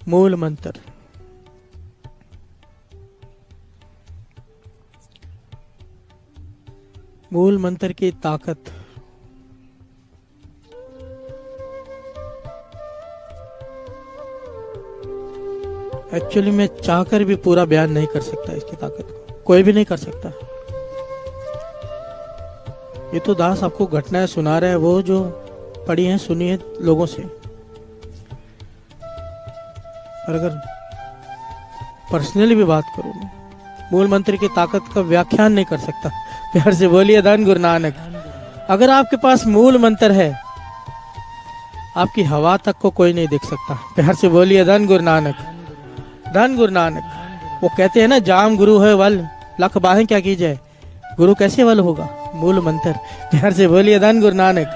मूल मंत्र। मूल मंत्र की ताकत एक्चुअली मैं चाहकर भी पूरा बयान नहीं कर सकता। इसकी ताकत को कोई भी नहीं कर सकता। ये तो दास आपको घटनाएं सुना रहा है, वो जो पढ़ी हैं सुनी है लोगों से। और अगर पर्सनली भी बात करूं मैं, मूल मंत्र की ताकत का व्याख्यान नहीं कर सकता। प्यार से बोलिए धन गुरु नानक। अगर आपके पास मूल मंत्र है, आपकी हवा तक को कोई नहीं देख सकता। प्यार से बोलिए धन गुरु नानक, धन गुरु नानक। वो कहते हैं ना, जाम गुरु है वल, लख बाहें क्या की जाए। गुरु कैसे वल होगा? मूल मंत्र। प्यार से बोलिए धन गुरु नानक।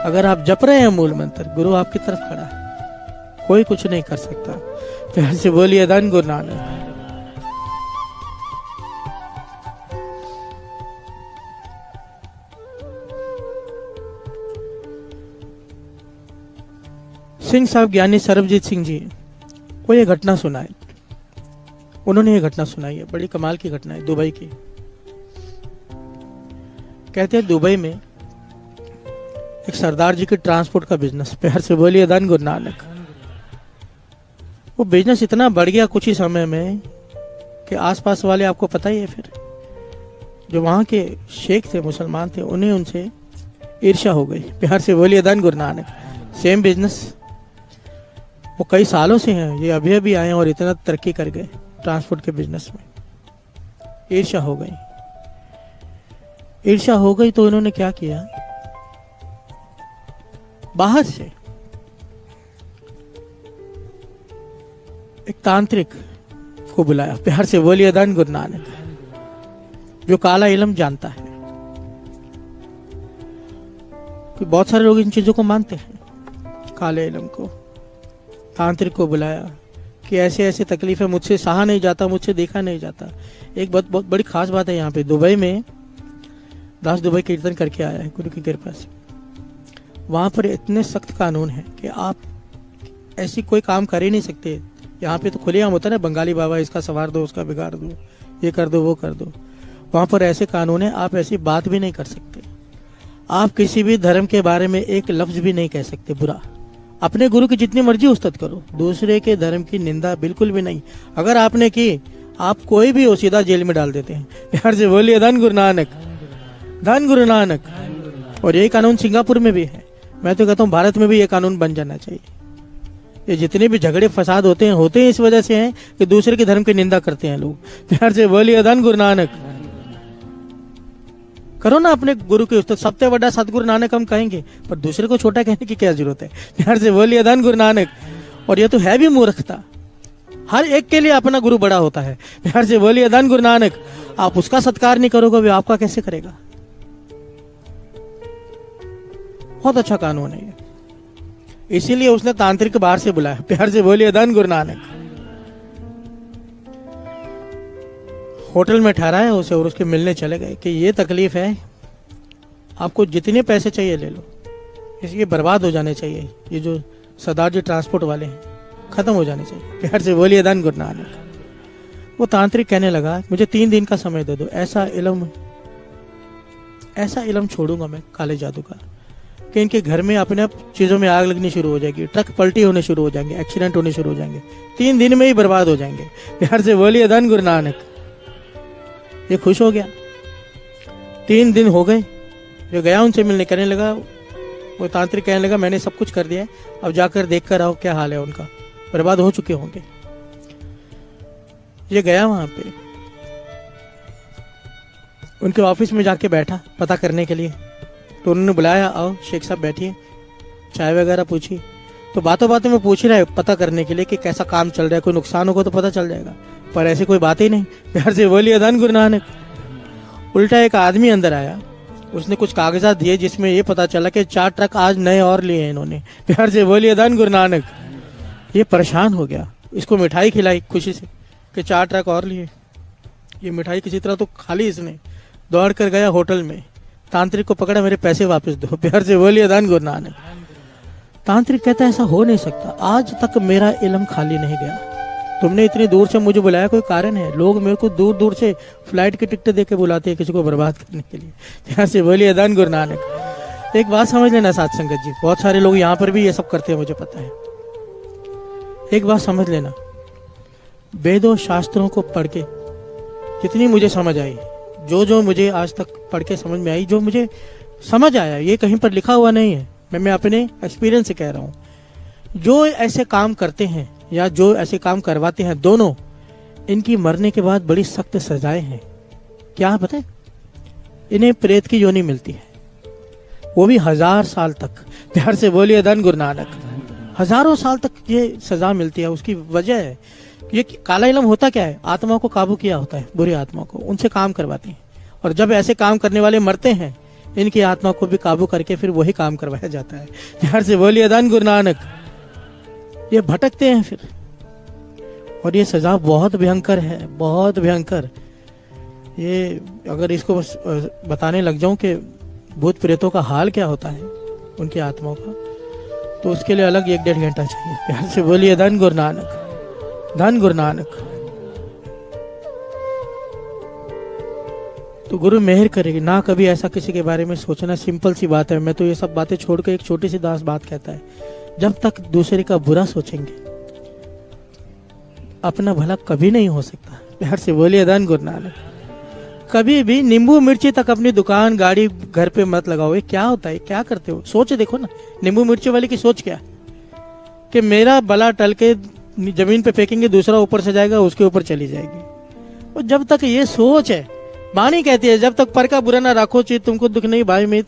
अगर आप जप रहे हैं मूल मंत्र, गुरु आपकी तरफ खड़ा है, कोई कुछ नहीं कर सकता। प्यार से बोलिए धन गुरु नानक। सिंह साहब, ज्ञानी सरबजीत सिंह जी, वो ये घटना सुनाए। उन्होंने ये घटना सुनाई है, बड़ी कमाल की घटना है, दुबई की। कहते हैं दुबई में एक सरदार जी के ट्रांसपोर्ट का बिजनेस। प्यार से बोलिए धन गुरु नानक। वो बिजनेस इतना बढ़ गया कुछ ही समय में कि आसपास वाले, आपको पता ही है, फिर जो वहां के शेख थे, मुसलमान थे, उन्हें उनसे ईर्ष्या हो गई। प्यार से बोलिए धन गुरु नानक। सेम बिजनेस वो कई सालों से हैं, ये अभी अभी आए और इतना तरक्की कर गए ट्रांसपोर्ट के बिजनेस में। ईर्ष्या हो गई। ईर्ष्या हो गई तो इन्होंने क्या किया, बाहर से एक तांत्रिक को बुलाया। प्यार से बोलिए धन गुरु नानक। जो काला इल्म जानता है, कि बहुत सारे लोग इन चीजों को मानते हैं, काले इल्म को। तांत्रिक को बुलाया कि ऐसे ऐसे तकलीफ है, मुझसे सहा नहीं जाता, मुझसे देखा नहीं जाता। एक बहुत बड़ी खास बात है यहाँ पे, दुबई में दास दुबई कीर्तन करके आया है गुरु की कृपा से। वहां पर इतने सख्त कानून है कि आप ऐसी कोई काम कर ही नहीं सकते। यहाँ पे तो खुलेआम होता है ना, बंगाली बाबा इसका संवार दो, उसका बिगाड़ दो, ये कर दो, वो कर दो। वहां पर ऐसे कानून है, आप ऐसी बात भी नहीं कर सकते। आप किसी भी धर्म के बारे में एक लफ्ज भी नहीं कह सकते बुरा। अपने गुरु की जितनी मर्जी उस्तत करो, दूसरे के धर्म की निंदा बिल्कुल भी नहीं। अगर आपने की, आप कोई भी हो सीधा जेल में डाल देते हैं। प्यार से बोलिए धन गुरु नानक, धन गुरु नानक। और यही कानून सिंगापुर में भी है। मैं तो कहता हूँ भारत में भी ये कानून बन जाना चाहिए। ये जितने भी झगड़े फसाद होते हैं इस वजह से हैं कि दूसरे के धर्म की निंदा करते हैं लोग। प्यार से बोलिए धन गुरु नानक। करो ना अपने गुरु के उस्ताद, सबसे बड़ा सतगुरु नानक हम कहेंगे, पर दूसरे को छोटा कहने की क्या जरूरत है। प्यार से बोलिए धन गुरु नानक। और ये तो है भी मूर्खता। हर एक के लिए अपना गुरु बड़ा होता है। प्यार से बोलिए धन गुरु नानक। आप उसका सत्कार नहीं करोगे, वो आपका कैसे करेगा? बहुत अच्छा कानून है ये, इसीलिए उसने तांत्रिक बाहर से बुलाया। प्यार से बोलिए धन गुरु नानक। होटल में ठहराया उसे और उसके मिलने चले गए कि ये तकलीफ है, आपको जितने पैसे चाहिए ले लो, इसलिए बर्बाद हो जाने चाहिए। ये जो सरदार जी ट्रांसपोर्ट वाले हैं, खत्म हो जाने चाहिए। प्यार से बोलिए धन गुरु नानक। वो तांत्रिक कहने लगा, मुझे 3 दिन का समय दे दो, ऐसा इल्म छोड़ूंगा मैं काले जादू का कि इनके घर में अपने आप चीजों में आग लगनी शुरू हो जाएगी, ट्रक पलटी होने शुरू हो जाएंगे, एक्सीडेंट होने शुरू हो जाएंगे, 3 दिन में ही बर्बाद हो जाएंगे। प्यार से बोलिए धन गुरु नानक। ये खुश हो गया। 3 दिन हो गए, जो गया उनसे मिलने, करने लगा, वो तांत्रिक कहने लगा, मैंने सब कुछ कर दिया है, अब जाकर देख कर आओ क्या हाल है उनका, बर्बाद हो चुके होंगे। ये गया वहां पे, उनके ऑफिस में जाके बैठा पता करने के लिए। तो उन्होंने बुलाया, आओ शेख साहब बैठिए, चाय वगैरह पूछी। तो बातों बातों में पूछ रहा है पता करने के लिए कि कैसा काम चल रहा है, कोई नुकसान होगा तो पता चल जाएगा, पर ऐसी कोई बात ही नहीं। प्यार से बोलिए धन गुरु नानक। उल्टा एक आदमी अंदर आया, उसने कुछ कागजात दिए जिसमें ये पता चला कि 4 ट्रक आज नए और लिए हैं इन्होंने। प्यार से बोलिए धन गुरु नानक। ये परेशान हो गया, इसको मिठाई खिलाई खुशी से कि 4 ट्रक और लिए। ये मिठाई किसी तरह तो खाली इसने, दौड़ कर गया होटल में, तांत्रिक को पकड़ा, मेरे पैसे वापस दो। प्यार से बोलिए धन गुरु नानक। तांत्रिक कहता है ऐसा हो नहीं सकता, आज तक मेरा इल्म खाली नहीं गया। तुमने इतनी दूर से मुझे बुलाया, कोई कारण है। लोग मेरे को दूर दूर से फ्लाइट की टिकट दे के बुलाते हैं किसी को बर्बाद करने के लिए। यहाँ से बोलिए धन गुरु नानक। एक बात समझ लेना साथ संगत जी, बहुत सारे लोग यहाँ पर भी ये सब करते हैं, मुझे पता है। एक बात समझ लेना, वेदों शास्त्रों को पढ़ के जितनी मुझे समझ आई, जो मुझे आज तक पढ़ के समझ में आई, जो मुझे समझ आया, ये कहीं पर लिखा हुआ नहीं है, मैं अपने एक्सपीरियंस से कह रहा हूं। जो ऐसे काम करते हैं या जो ऐसे काम करवाते हैं, दोनों इनकी मरने के बाद बड़ी सख्त सजाएं हैं। क्या पता है? इन्हें प्रेत की योनि मिलती है, वो भी 1000 साल तक। प्यार से बोलिए धन गुरु नानक। हजारों साल तक ये सजा मिलती है। उसकी वजह है, ये काला इल्म होता क्या है? आत्मा को काबू किया होता है, बुरी आत्मा को, उनसे काम करवाती है। और जब ऐसे काम करने वाले मरते हैं, इनकी आत्मा को भी काबू करके फिर वही काम करवाया जाता है। प्यार से बोलिए धन गुरु नानक। ये भटकते हैं फिर, और ये सजा बहुत भयंकर है, बहुत भयंकर। ये अगर इसको बताने लग जाऊं कि भूत प्रेतों का हाल क्या होता है उनकी आत्माओं का, तो उसके लिए अलग 1-1.5 घंटा चाहिए। प्यार से बोलिए धन गुरु नानक, धन गुरु नानक। तो गुरु मेहर करेगी ना, कभी ऐसा किसी के बारे में सोचना। सिंपल सी बात है। मैं तो ये सब बातें छोड़कर एक छोटी सी दास बात कहता है, जब तक दूसरे का बुरा सोचेंगे अपना भला कभी नहीं हो सकता। प्यार से बोलिए धन गुरु नानक। कभी भी नींबू मिर्ची तक अपनी दुकान गाड़ी घर पे मत लगाओ। ये क्या होता है? क्या करते हो? सोच देखो ना, नींबू मिर्ची वाले की सोच क्या, कि मेरा बला टल के जमीन पे फेंकेंगे, दूसरा ऊपर से जाएगा, उसके ऊपर चली जाएगी। और जब तक ये सोच है, वाणी कहती है, जब तक पर का बुरा ना राखो चित तुमको दुख नहीं भाई मीत।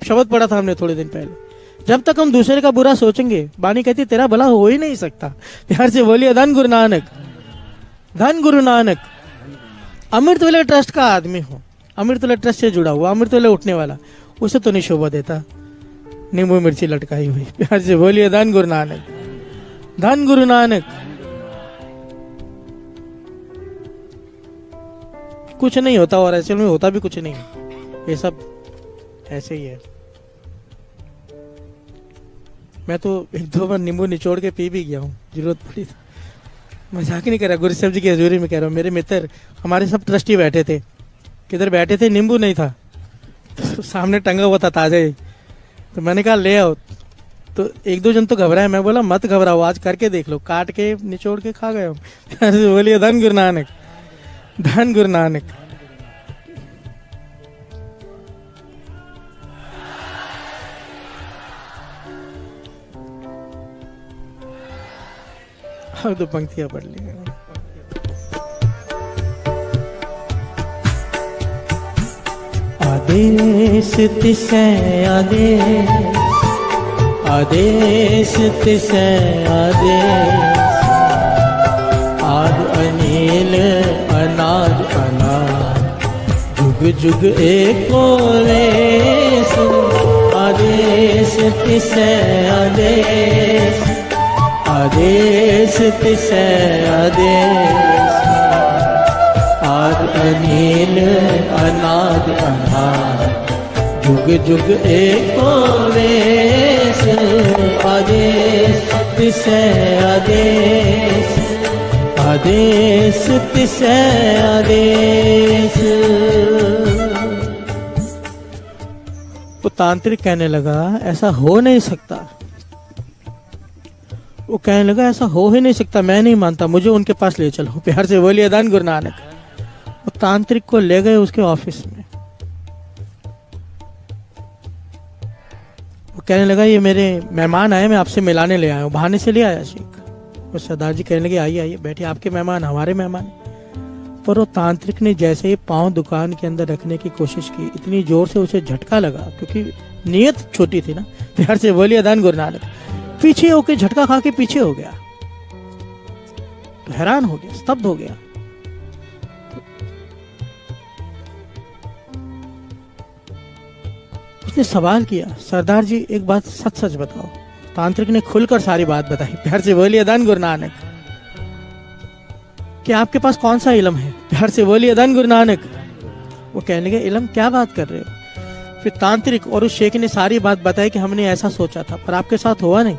शब्द पढ़ा था हमने थोड़े दिन पहले। जब तक हम दूसरे का बुरा सोचेंगे, वाणी कहती है तेरा भला हो ही नहीं सकता। प्यार से बोलिए धन गुरु नानक, धन गुरु नानक। अमृतवेला ट्रस्ट का आदमी हो, अमृतवेला ट्रस्ट से जुड़ा हुआ, अमृतवेला उठने वाला, उसे तो नहीं शोभा देता नींबू मिर्ची लटकाई हुई। प्यार से बोलिए धन गुरु नानक, धन गुरु नानक। कुछ नहीं होता, और ऐसे में होता भी कुछ नहीं, ये सब ऐसे ही है। मैं तो 1-2 बार नींबू निचोड़ के पी भी गया हूँ, जरूरत पड़ी तो। मजाक नहीं कर रहा, गुरु साहब जी की हजूरी में कह रहा हूँ। मेरे मित्र, हमारे सब ट्रस्टी बैठे थे, किधर बैठे थे, नींबू नहीं था तो सामने टंगा हुआ था ताजा ही, तो मैंने कहा ले आओ। तो 1-2 जन तो घबराए, मैं बोला मत घबराओ, आज करके देख लो। काट के निचोड़ के खा गए हम। बोलिए धन गुरु नानक, धन गुरु नानक। अब तो पंक्तियां पढ़ ली। आदेश तिसै आदेश, आदेश तिसै आदेश। आद अनिल अनाद अनाद, जुग जुग एको लेस। आदेश तिसै आदेश, आदेश तिसै आदेश। आद अनिल अनाद अनाद, जुग जुग एको लेस। आदेश तिसै आदेश, आदेश तिसै आदेश। वो तांत्रिक कहने लगा ऐसा हो नहीं सकता। वो कहने लगा ऐसा हो ही नहीं सकता, मैं नहीं मानता, मुझे उनके पास ले चलो। प्यार से बोलिए धन गुरु नानक। वो तांत्रिक को ले गए उसके ऑफिस में। वो कहने लगा ये मेरे मेहमान आए, मैं आपसे मिलाने ले आया हूँ। बहाने से ले आया शेख। वो सरदार जी कहने लगे आइए आइए बैठिए, आपके मेहमान हमारे मेहमान। पर वो तांत्रिक ने जैसे ही पांव दुकान के अंदर रखने की कोशिश की, इतनी जोर से उसे झटका लगा, क्योंकि नीयत छोटी थी ना। प्यार से बोलिए धन गुरु नानक। पीछे होके झटका खा के पीछे हो गया, तो हैरान हो गया, स्तब्ध हो गया। उसने सवाल किया, सरदार जी एक बात सच सच बताओ। तांत्रिक ने खुलकर सारी बात बताई। प्यार से बोलिए धन गुरु नानक। कि आपके पास कौन सा इल्म है? प्यार से बोलिए धन गुरु नानक। वो कहने लगे इल्म क्या बात कर रहे हो? फिर तांत्रिक और उस शेख ने सारी बात बताई कि हमने ऐसा सोचा था पर आपके साथ हुआ नहीं।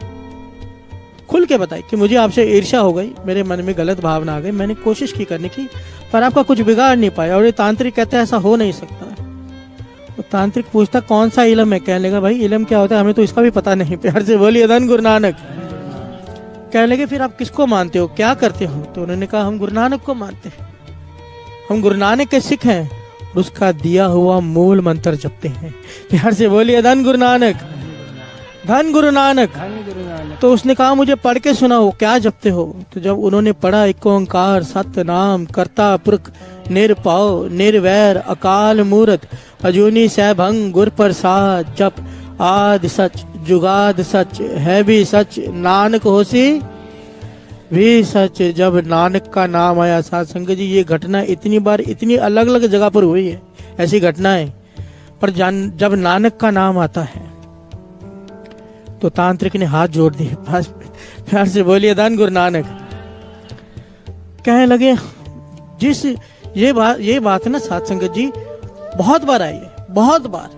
खुल के बताई कि मुझे आपसे ईर्ष्या हो गई, मेरे मन में गलत भावना आ गई, मैंने कोशिश की करने की पर आपका कुछ बिगाड़ नहीं पाया। और ये तांत्रिक कहते हैं ऐसा हो नहीं सकता। तो तांत्रिक पूछता कौन सा इलम है? कहने लगा भाई इलम क्या होता है हमें तो इसका भी पता नहीं। प्यार से बोलिए धन गुरु नानक। कहने लगे फिर आप किसको मानते हो, क्या करते हो? तो उन्होंने कहा हम गुरु नानक को मानते हैं, हम गुरु नानक के सिख हैं और उसका दिया हुआ मूल मंत्र जपते हैं। प्यार से बोलिए धन गुरु नानक, धन गुरु नानक। तो उसने कहा मुझे पढ़ के सुनाओ क्या जपते हो? तो जब उन्होंने पढ़ा एक ओंकार सत्य नाम करता पुरख निरपाव निर्वैर अकाल मूरत अजूनी सैभंग गुर प्रसाद जप आद सच जुगाद सच है भी सच नानक होसी भी सच। जब नानक का नाम आया साध संगत जी, ये घटना इतनी बार इतनी अलग अलग जगह पर हुई है ऐसी घटनाएं, पर जब नानक का नाम आता है तो तांत्रिक ने हाथ जोड़ दिए। प्यार से बोलिए धन गुरु नानक। कहने लगे जिस ये बात ना साध संगत जी बहुत बार आई है, बहुत बार।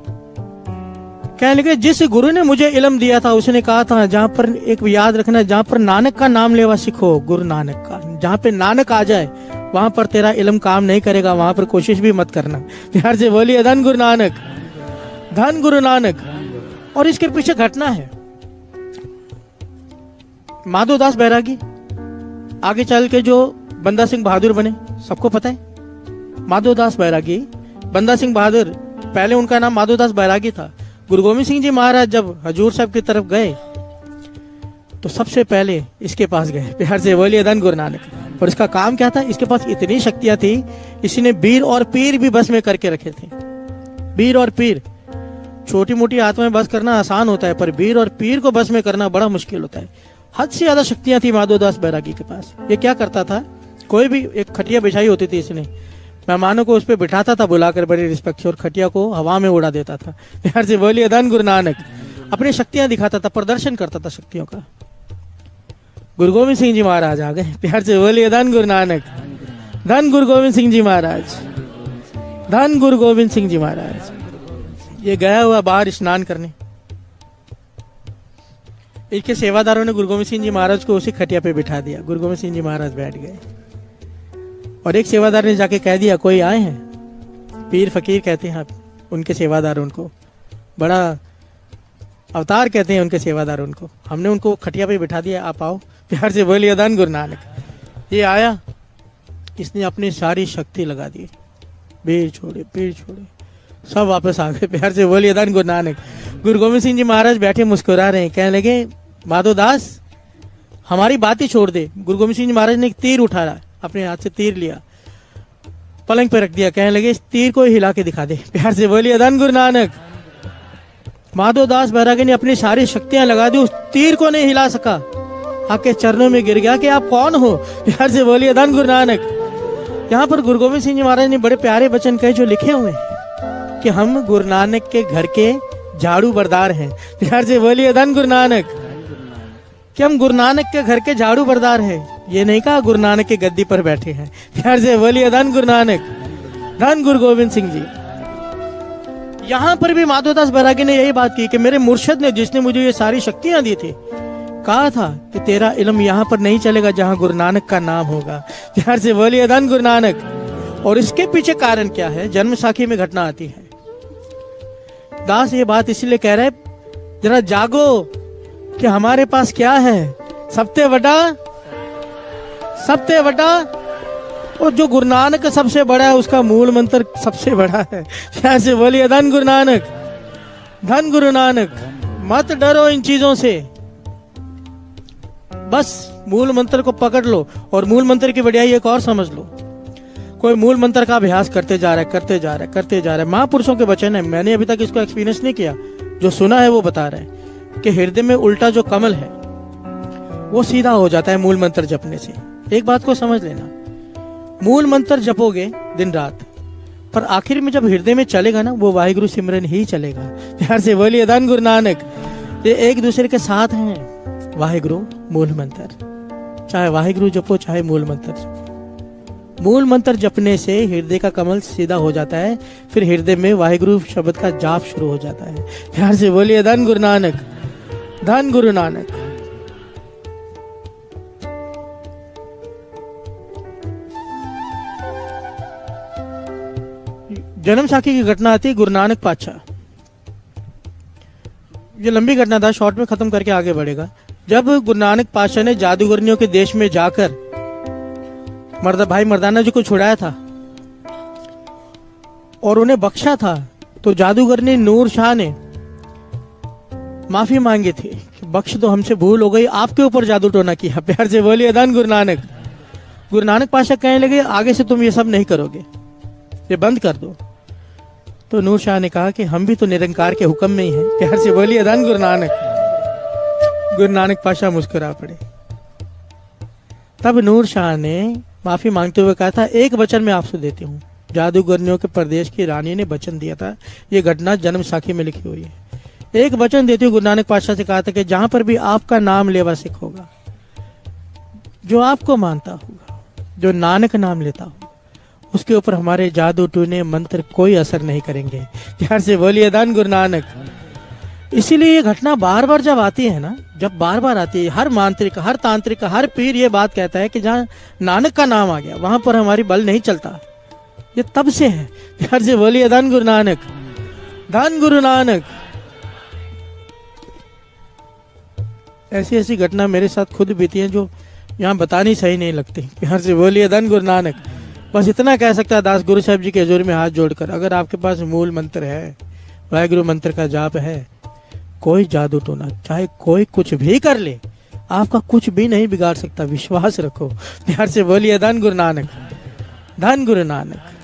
कहने लगे जिस गुरु ने मुझे इल्म दिया था उसने कहा था जहां पर एक याद रखना, जहां पर नानक का नाम लेवा सीखो, गुरु नानक का, जहां पे नानक आ जाए वहां पर तेरा इल्म काम नहीं करेगा, वहां पर कोशिश भी मत करना। प्यार से बोलिए धन गुरु नानक, धन गुरु नानक। और इसके पीछे घटना है माधोदास बैरागी आगे चल के जो बंदा सिंह बहादुर बने, सबको पता है। माधोदास बैरागी बंदा सिंह बहादुर, पहले उनका नाम माधोदास बैरागी था। गुरु गोविंद सिंह जी महाराज जब हजूर साहब की तरफ गए तो सबसे पहले इसके पास गए। प्यार से बोलिए धन गुरु नानक। और इसका काम क्या था? इसके पास इतनी शक्तियां थी, इसने वीर और पीर भी बस में करके रखे थे। वीर और पीर, छोटी मोटी आत्माएं बस करना आसान होता है पर वीर और पीर को बस में करना बड़ा मुश्किल होता है। हद से ज्यादा शक्तियां थी माधोदास बैरागी के पास। ये क्या करता था, कोई भी एक खटिया बिछाई होती थी, इसने मेहमानों को उस पर बिठाता था बुलाकर बड़ी रिस्पेक्ट से, और खटिया को हवा में उड़ा देता था। प्यार से बोलिए धन गुरु नानक। अपनी शक्तियां दिखाता था, प्रदर्शन करता था शक्तियों का। गुरु गोविंद सिंह जी महाराज आ गए। प्यार से बोलिए धन गुरु नानक, धन गुरु गोविंद सिंह जी महाराज, धन गुरु गोविंद सिंह जी महाराज। ये गया हुआ बाहर स्नान करने, इनके सेवादारों ने गुरु गोविंद सिंह जी महाराज को उसी खटिया पे बिठा दिया। गुरु गोविंद सिंह जी महाराज बैठ गए और एक सेवादार ने जाके कह दिया कोई आए हैं, पीर फकीर कहते हैं उनके सेवादार, उनको बड़ा अवतार कहते हैं उनके सेवादार उनको, हमने उनको खटिया पे बिठा दिया, आप आओ। प्यार से बोलिए धन गुरु नानक। ये आया, इसने अपनी सारी शक्ति लगा दी, पीर छोड़े सब वापस आ गए। प्यार से बोलिए धन गुरु नानक। गुरु गोविंद सिंह जी महाराज बैठे मुस्कुरा रहे हैं, कहने लगे माधोदास हमारी बात ही छोड़ दे। गुरु गोविंद सिंह जी महाराज ने एक तीर उठाया, अपने हाथ से तीर लिया, पलंग पे रख दिया, कहने लगे इस तीर को हिला के दिखा दे। प्यार से बोलिए धन गुरु नानक। माधोदास बैरागी ने अपनी सारी शक्तियां लगा दी, उस तीर को नहीं हिला सका, आपके चरणों में गिर गया कि आप कौन हो। प्यार से बोलिए धन गुरु नानक। यहाँ पर गुरु गोविंद सिंह जी महाराज ने बड़े प्यारे वचन कहे जो लिखे हुए कि हम गुरु नानक के घर के झाड़ू बरदार हैं। प्यार से बोलिए धन गुरु नानक। कि हम गुरु नानक के घर के झाड़ू बरदार हैं, ये नहीं कहा गुरु नानक के गद्दी पर बैठे हैं। प्यार से बोलिए धन गुरु नानक, धन गुरु गोविंद सिंह जी। यहाँ पर भी माधोदास बैरागी ने यही बात की कि मेरे मुर्शद ने, जिसने मुझे ये सारी शक्तियां दी थी, कहा था कि तेरा इल्म यहाँ पर नहीं चलेगा जहाँ गुरु नानक का नाम होगा। प्यार से बोलिए धन गुरु नानक। और इसके पीछे कारण क्या है? जन्म साखी में घटना आती है। दास ये बात इसलिए कह रहे जरा जागो कि हमारे पास क्या है, सबसे बड़ा और जो गुरु नानक सबसे बड़ा है, उसका मूल मंत्र सबसे बड़ा है। ऐसे बोलिए धन गुरु नानक, धन गुरु नानक। मत डरो इन चीजों से, बस मूल मंत्र को पकड़ लो। और मूल मंत्र की बढ़िया एक और समझ लो, कोई मूल मंत्र का अभ्यास करते जा रहा है। महापुरुषों के वचन है, मैंने अभी तक इसको एक्सपीरियंस नहीं किया, जो सुना है वो बता रहे हैं कि हृदय में उल्टा जो कमल है वो सीधा हो जाता है मूल मंत्र जपने से। एक बात को समझ लेना, मूल मंत्र जपोगे दिन रात, पर आखिर में जब हृदय में चलेगा ना, वो वाहिगुरु सिमरन ही चलेगा। प्यार से बोलिए धन गुरु नानक। ये एक दूसरे के साथ हैं, वाहिगुरु मूल मंत्र, चाहे वाहिगुरु जपो चाहे मूल मंत्र जपो। मूल मंत्र जपने से हृदय का कमल सीधा हो जाता है, फिर हृदय में वाहिगुरु शब्द का जाप शुरू हो जाता है। प्यार से बोलिए धन गुरु नानक, धन गुरु नानक। जन्म साखी की घटना आती है गुरु नानक पातशाह। ये लंबी घटना था, शॉर्ट में खत्म करके आगे बढ़ेगा। जब गुरु नानक पातशाह ने जादूगरनियों के देश में जाकर भाई मर्दाना जी को छुड़ाया था और उन्हें बख्शा था, तो जादूगरनी नूर शाह ने माफी मांगी थी कि बख्श दो, हमसे भूल हो गई, आपके ऊपर जादू टोना किया। प्यार से बोलिए धन गुरु नानक। गुरु नानक पातशाह कहने लगे आगे से तुम ये सब नहीं करोगे, ये बंद कर दो। तो नूर शाह ने कहा कि हम भी तो निरंकार के हुक्म में ही हैं। प्यार से बोलिए धन गुरु नानक। गुरु नानक पातशाह मुस्कुरा पड़े। तब नूर शाह ने माफी मांगते हुए कहा था, एक वचन मैं आपसे देती हूँ। जादूगरनियों के प्रदेश की रानी ने वचन दिया था, ये घटना जन्म साखी में लिखी हुई है। एक वचन देती हूँ, गुरु नानक पातशाह से कहा था कि जहां पर भी आपका नाम लेवा सिख होगा, जो आपको मानता होगा, जो नानक नाम लेता होगा, उसके ऊपर हमारे जादू टूने मंत्र कोई असर नहीं करेंगे। प्यार से बोलिए धन गुरु नानक। इसीलिए ये घटना बार बार जब आती है ना, जब बार बार आती है, हर मांत्रिक, हर तांत्रिक, हर पीर ये बात कहता है कि जहाँ नानक का नाम आ गया वहां पर हमारी बल नहीं चलता। ये तब से है। प्यार से बोलिए धन गुरु नानक, धन गुरु नानक। ऐसी ऐसी घटना मेरे साथ खुद बीती है जो यहाँ बतानी सही नहीं लगती। प्यार से बोलिए धन गुरु नानक। बस इतना कह सकता है दास गुरु साहब जी के हजूर में हाथ जोड़कर, अगर आपके पास मूल मंत्र है, वाहिगुरु मंत्र का जाप है, कोई जादू टोना चाहे कोई कुछ भी कर ले, आपका कुछ भी नहीं बिगाड़ सकता। विश्वास रखो। प्यार से बोलिए धन गुरु नानक, धन गुरु नानक।